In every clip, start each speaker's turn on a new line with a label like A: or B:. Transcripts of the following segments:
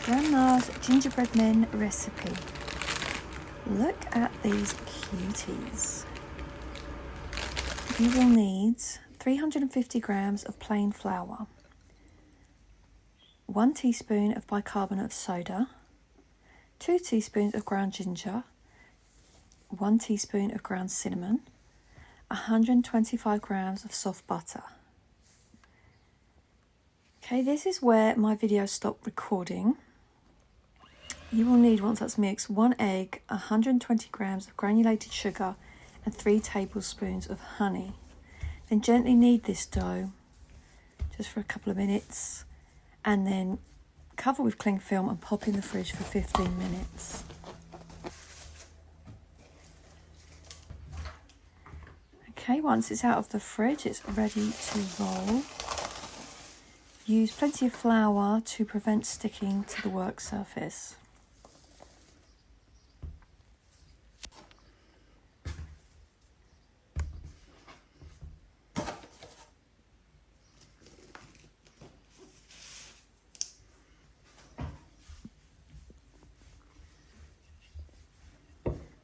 A: Grandma's gingerbread men recipe. Look at these cuties. You will need 350 grams of plain flour, 1 teaspoon of bicarbonate of soda, 2 teaspoons of ground ginger, 1 teaspoon of ground cinnamon, 125 grams of soft butter. Okay, this is where my video stopped recording. You will need, once that's mixed, 1 egg, 120 grams of granulated sugar and 3 tablespoons of honey. Then gently knead this dough just for a couple of minutes and then cover with cling film and pop in the fridge for 15 minutes. Okay, once it's out of the fridge, it's ready to roll. Use plenty of flour to prevent sticking to the work surface.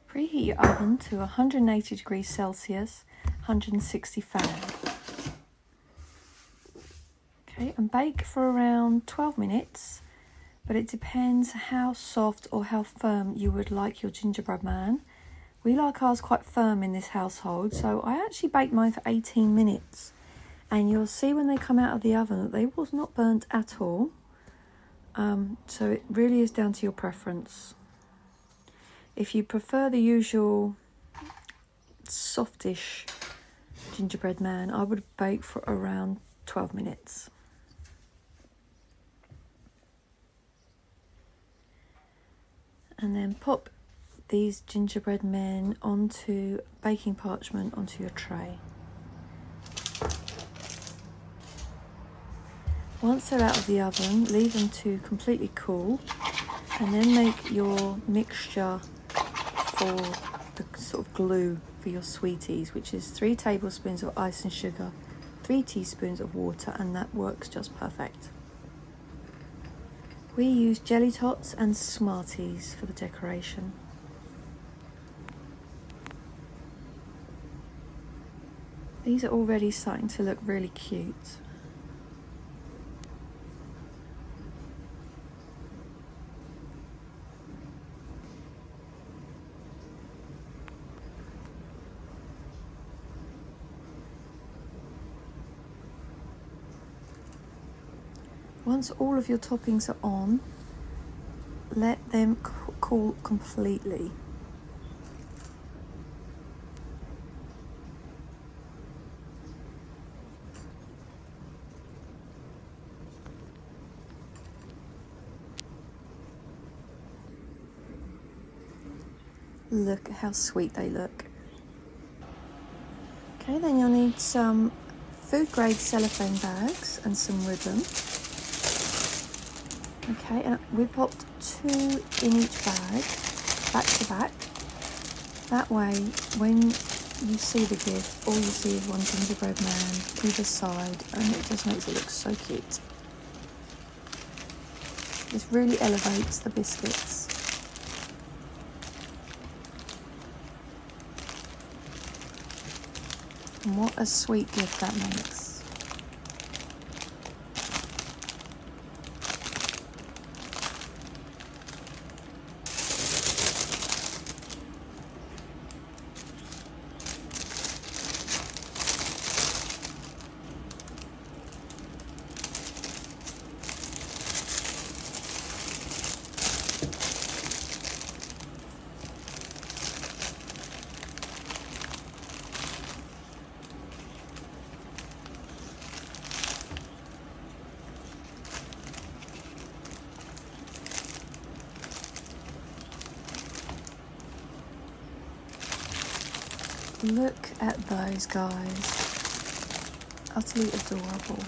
A: Preheat your oven to 180 degrees Celsius, 160 Fahrenheit. Okay, and bake for around 12 minutes, but it depends how soft or how firm you would like your gingerbread man. We like ours quite firm in this household, so I actually baked mine for 18 minutes. And you'll see when they come out of the oven that they was not burnt at all. So it really is down to your preference. If you prefer the usual softish gingerbread man, I would bake for around 12 minutes. And then pop these gingerbread men onto baking parchment onto your tray. Once they're out of the oven, leave them to completely cool and then make your mixture for the sort of glue for your sweeties, which is 3 tablespoons of icing sugar, 3 teaspoons of water, and that works just perfect. We use jelly tots and smarties for the decoration. These are already starting to look really cute. Once all of your toppings are on, let them cool completely. Look at how sweet they look. Okay, then you'll need some food grade cellophane bags and some ribbon. Okay, and we popped 2 in each bag, back to back. That way, when you see the gift, all you see is one gingerbread man either side, and it just makes it look so cute. This really elevates the biscuits. And what a sweet gift that makes. Look at those guys, utterly adorable.